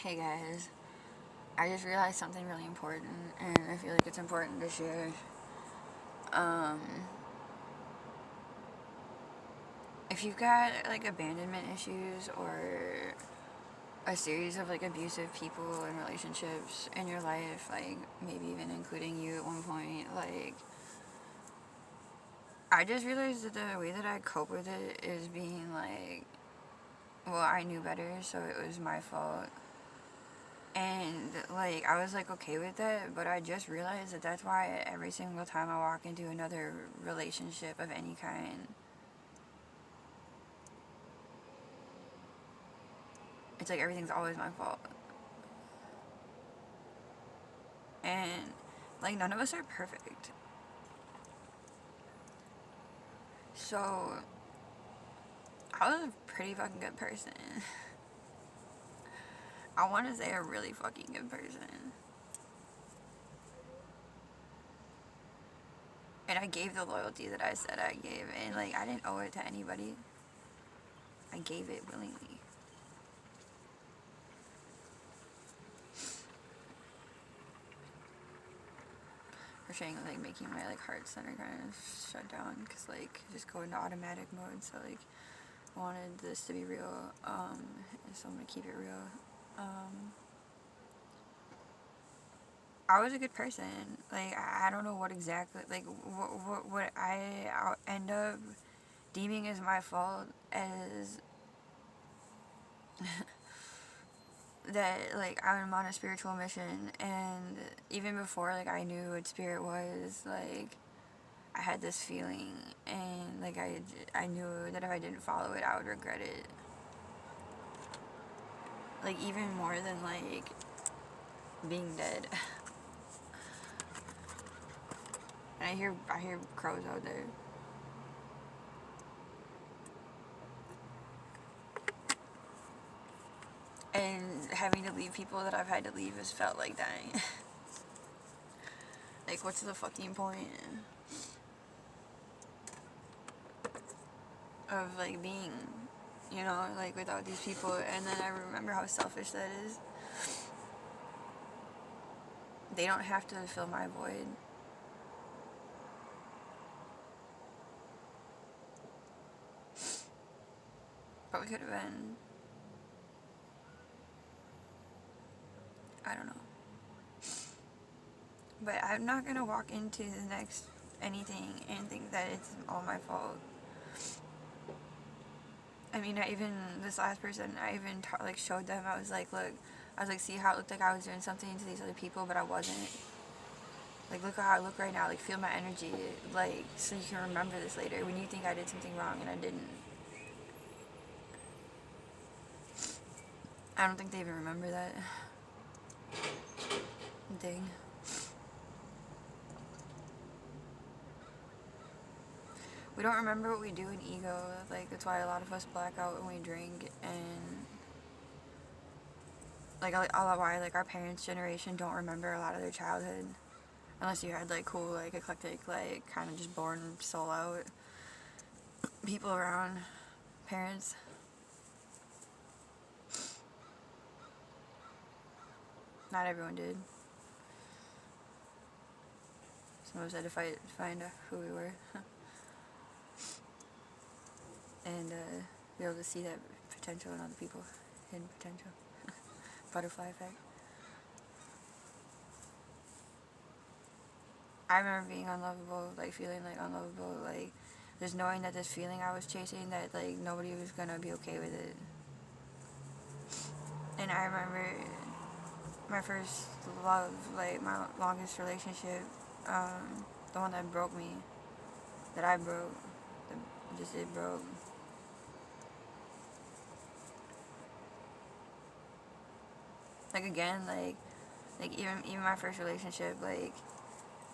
Hey guys, I just realized something really important, and I feel like it's important to share. Um, if you've got like abandonment issues or a series of like abusive people and relationships in your life, like maybe even including you at one point, like I just realized that the way that I cope with it is being like, well, I knew better, so it was my fault. And, like, I was, like, okay with that, but I just realized that that's why every single time I walk into another relationship of any kind, it's like everything's always my fault. And, like, none of us are perfect. So, I was a pretty fucking good person. I want to say a really fucking good person. And I gave the loyalty that I said I gave, and, like, I didn't owe it to anybody. I gave it willingly. Crocheting, like, making my, like, heart center kind of shut down, because, like, just go into automatic mode, so, like, I wanted this to be real, so I'm gonna keep it real. I was a good person. Like, I don't know what exactly, like, what I end up deeming as my fault as that, like, I'm on a spiritual mission, and even before, like, I knew what spirit was, like, I had this feeling, and, like, I knew that if I didn't follow it, I would regret it. Like, even more than, like, being dead. And I hear crows out there. And having to leave people that I've had to leave has felt like dying. Like, what's the fucking point of, like, being, you know, like, without these people? And then I remember how selfish that is. They don't have to fill my void. But we could have been, I don't know. But I'm not gonna walk into the next anything and think that it's all my fault. I mean, this last person, I even like showed them, I was like, look, I was like, see how it looked like I was doing something to these other people, but I wasn't. Like, look how I look right now, like, feel my energy, like, so you can remember this later when you think I did something wrong and I didn't. I don't think they even remember that thing. We don't remember what we do in ego, like, that's why a lot of us black out when we drink, and like, why, like, our parents' generation don't remember a lot of their childhood. Unless you had, like, cool, like, eclectic, like, kind of just born soul out people around parents. Not everyone did. Some of us had to find who we were. And be able to see that potential in other people. Hidden potential. Butterfly effect. I remember being unlovable, like, feeling, like, unlovable, like, just knowing that this feeling I was chasing, that, like, nobody was gonna be okay with it. And I remember my first love, like, my longest relationship, the one that broke me, that I broke, it broke. Like, again, like even my first relationship, like,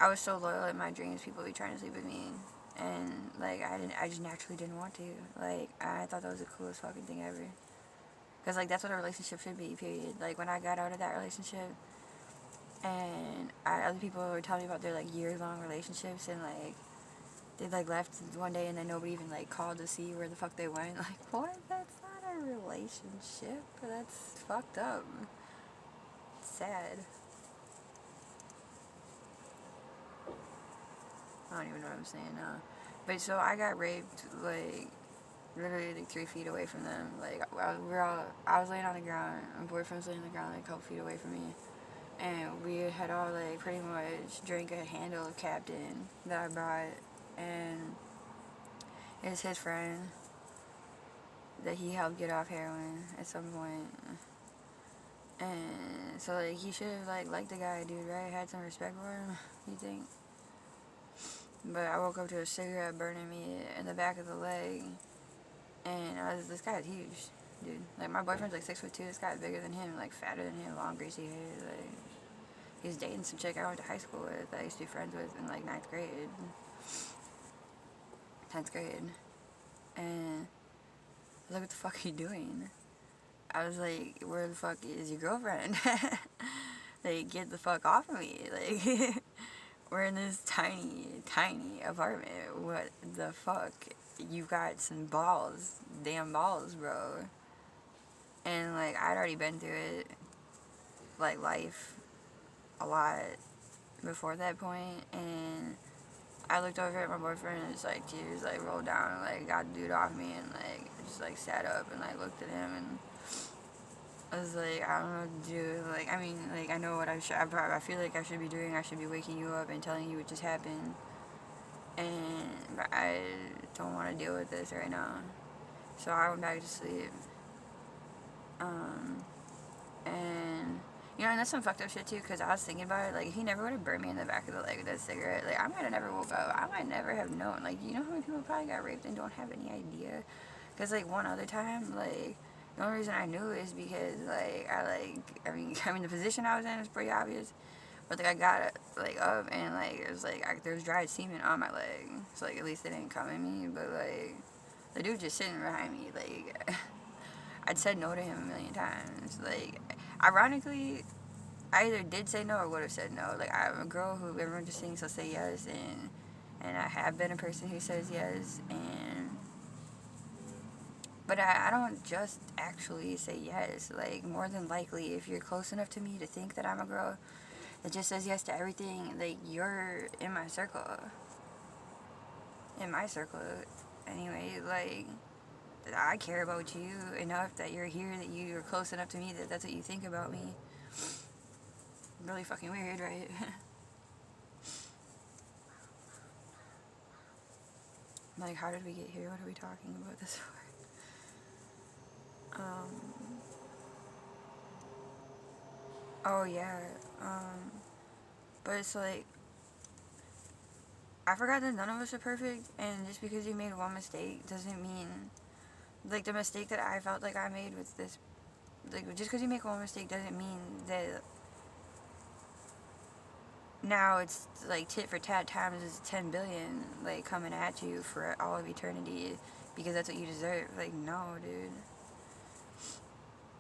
I was so loyal in my dreams, people would be trying to sleep with me, and, like, I just naturally didn't want to. Like, I thought that was the coolest fucking thing ever. Because, like, that's what a relationship should be, period. Like, when I got out of that relationship, and other people were telling me about their, like, years-long relationships, and, like, they, like, left one day, and then nobody even, like, called to see where the fuck they went. Like, what? That's not a relationship. That's fucked up. sad. I don't even know what I'm saying now. But so I got raped, like, literally like 3 feet away from them. Like, I was laying on the ground, my boyfriend was laying on the ground like a couple feet away from me. And we had all, like, pretty much drank a handle of Captain that I brought. And it's his friend that he helped get off heroin at some point. And so, like, he should have, like, liked the guy, dude, right? Had some respect for him, you think? But I woke up to a cigarette burning me in the back of the leg. And this guy's huge, dude. Like, my boyfriend's, like, 6'2". This guy's bigger than him, like, fatter than him, long, greasy hair. Like, he was dating some chick I went to high school with, that I used to be friends with in, like, 9th grade. 10th grade. And I was like, what the fuck are you doing? I was like, where the fuck is your girlfriend? Like, get the fuck off of me. Like, we're in this tiny, tiny apartment. What the fuck? You got some balls. Damn balls, bro. And, like, I'd already been through it, like, life a lot before that point. And I looked over at my boyfriend and just, like, tears, like, rolled down and, like, got the dude off me and, like, just, like, sat up and, like, looked at him and I was like, I don't know what to do. Like, I mean, like, I know what I feel like I should be doing. I should be waking you up and telling you what just happened. But I don't want to deal with this right now. So I went back to sleep. And, you know, and that's some fucked up shit too, because I was thinking about it. Like, if he never would have burned me in the back of the leg with that cigarette, like, I might have never woke up. I might never have known. Like, you know how many people probably got raped and don't have any idea? Because, like, one other time, like, the only reason I knew is because, like, I mean, the position I was in is pretty obvious. But, like, I got, like, up and, like, it was, like, there was dried semen on my leg. So, like, at least they didn't come at me. But, like, the dude just sitting behind me. Like, I'd said no to him a million times. Like, ironically, I either did say no or would have said no. Like, I'm a girl who everyone just thinks I'll say yes. And I have been a person who says yes. But I don't just actually say yes. Like, more than likely, if you're close enough to me to think that I'm a girl that just says yes to everything, like, you're in my circle. In my circle, anyway. Like, I care about you enough that you're here, that you're close enough to me that that's what you think about me. Really fucking weird, right? Like, how did we get here? What are we talking about this for? Oh yeah, but it's like, I forgot that none of us are perfect, and just because you made one mistake doesn't mean, like, the mistake that I felt like I made with this, like, just because you make one mistake doesn't mean that now it's, like, tit for tat times 10 billion, like, coming at you for all of eternity, because that's what you deserve. Like, no, dude.